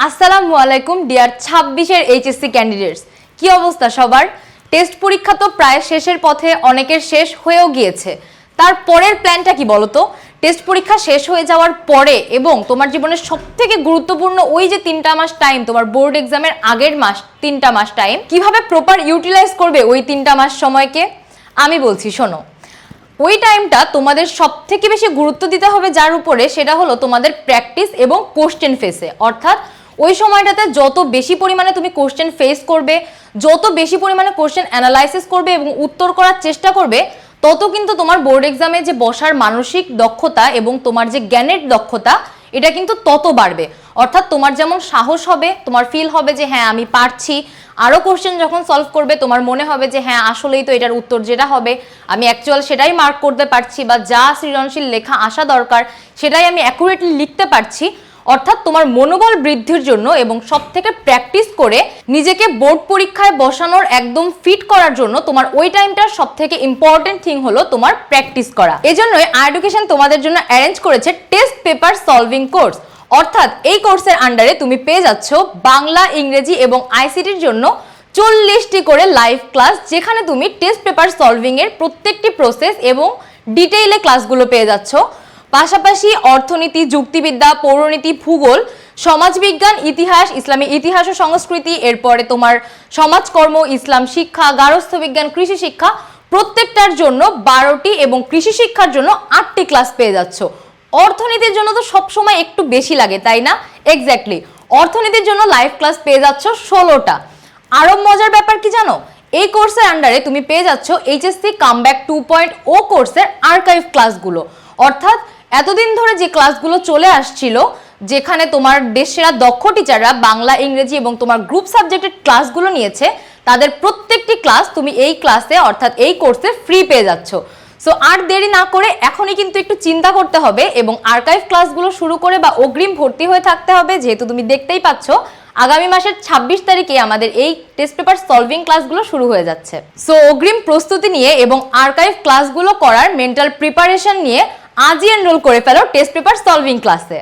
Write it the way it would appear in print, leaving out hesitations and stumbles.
আসসালামু আলাইকুম ডিয়ার 26 এর এইচএসসি ক্যান্ডিডেটস, কি অবস্থা সবার? টেস্ট পরীক্ষা তো প্রায় শেষের পথে, অনেকের শেষ হয়েও গিয়েছে। তারপরের প্ল্যানটা কি বলো তো? টেস্ট পরীক্ষা শেষ হয়ে যাওয়ার পরে এবং তোমার জীবনের সবথেকে গুরুত্বপূর্ণ ওই যে 3টা মাস টাইম, তোমার বোর্ড এক্সামের আগের মাস 3টা মাস টাইম, কিভাবে প্রপার ইউটিলাইজ করবে ওই 3টা মাস সময়কে? আমি বলছি, শোনো। ওই টাইমটা তোমাদের সবথেকে বেশি গুরুত্ব দিতে হবে যার উপরে, সেটা হলো তোমাদের প্র্যাকটিস এবং কোশ্চেন ফেসে। অর্থাৎ ওই সময়টাতে যত বেশি পরিমাণে তুমি কোশ্চেন ফেস করবে, যত বেশি পরিমাণে কোশ্চেন অ্যানালাইসিস করবে এবং উত্তর করার চেষ্টা করবে, তত কিন্তু তোমার বোর্ড এক্সামে যে বসার মানসিক দক্ষতা এবং তোমার যে জ্ঞানের দক্ষতা, এটা কিন্তু তত বাড়বে। অর্থাৎ তোমার যেমন সাহস হবে, তোমার ফিল হবে যে হ্যাঁ আমি পারছি। আরও কোশ্চেন যখন সলভ করবে, তোমার মনে হবে যে হ্যাঁ আসলেই তো এটার উত্তর যেটা হবে আমি অ্যাকচুয়াল সেটাই মার্ক করতে পারছি, বা যা সৃজনশীল লেখা আসা দরকার সেটাই আমি অ্যাকুরেটলি লিখতে পারছি। অর্থাৎ তোমার মনোবল বৃদ্ধির জন্য এবং সবথেকে প্র্যাকটিস করে নিজেকে বোর্ড পরীক্ষায় বসানোর একদম ফিট করার জন্য তোমার ওই টাইমটার সবথেকে ইম্পর্টেন্ট থিং হলো তোমার প্র্যাকটিস করা। এজন্যই এডুকেশন তোমাদের জন্য অ্যারেঞ্জ করেছে টেস্ট পেপার সলভিং কোর্স। অর্থাৎ এই কোর্সের আন্ডারে তুমি পেয়ে যাচ্ছ বাংলা, ইংরেজি এবং আইসিটির জন্য 40টি করে লাইভ ক্লাস, যেখানে তুমি টেস্ট পেপার সলভিং এর প্রত্যেকটি প্রসেস এবং ডিটেইলে ক্লাসগুলো পেয়ে যাচ্ছ। পাশাপাশি অর্থনীতি, যুক্তিবিদ্যা, পৌরনীতি, ভূগোল, সমাজবিজ্ঞান, ইতিহাস, ইসলামী ইতিহাস ও সংস্কৃতি, এরপরে তোমার সমাজকর্ম, ইসলাম শিক্ষা, গার্হস্থ্য বিজ্ঞান, কৃষি শিক্ষা, প্রত্যেকটার জন্য 12টি এবং কৃষি শিক্ষার জন্য 8টি ক্লাস পেয়ে যাচ্ছ। অর্থনীতির জন্য তো সবসময় একটু বেশি লাগে, তাই না? এক্স্যাক্টলি, অর্থনীতির জন্য লাইভ ক্লাস পেয়ে যাচ্ছ 16টা। আরো মজার ব্যাপার কি জানো? এই কোর্সের আন্ডারে তুমি পেয়ে যাচ্ছ এইচএসসি কামব্যাক 2.0 কোর্সের আর্কাইভ ক্লাসগুলো। অর্থাৎ এতদিন ধরে যে ক্লাসগুলো চলে আসছিল, যেখানে তোমার দেশসেরা দক্ষ টিচাররা বাংলা, ইংরেজি এবং তোমার গ্রুপ সাবজেক্টের ক্লাসগুলো নিয়েছে, তাদের প্রত্যেকটি ক্লাস তুমি এই ক্লাসে অর্থাৎ এই কোর্সে ফ্রি পেয়ে যাচ্ছ। সো আর দেরি না করে এখনই কিন্তু একটু চিন্তা করতে হবে এবং আর্কাইভ ক্লাসগুলো শুরু করে বা অগ্রিম ভর্তি হয়ে থাকতে হবে, যেহেতু তুমি দেখতেই পাচ্ছ আগামী মাসের 26 তারিখে আমাদের এই টেস্ট পেপার সলভিং ক্লাসগুলো শুরু হয়ে যাচ্ছে। সো অগ্রিম প্রস্তুতি নিয়ে এবং আর্কাইভ ক্লাসগুলো করার মেন্টাল প্রিপারেশন নিয়ে আজই এনরোল করে ফেলো টেস্ট পেপার সলভিং ক্লাসে।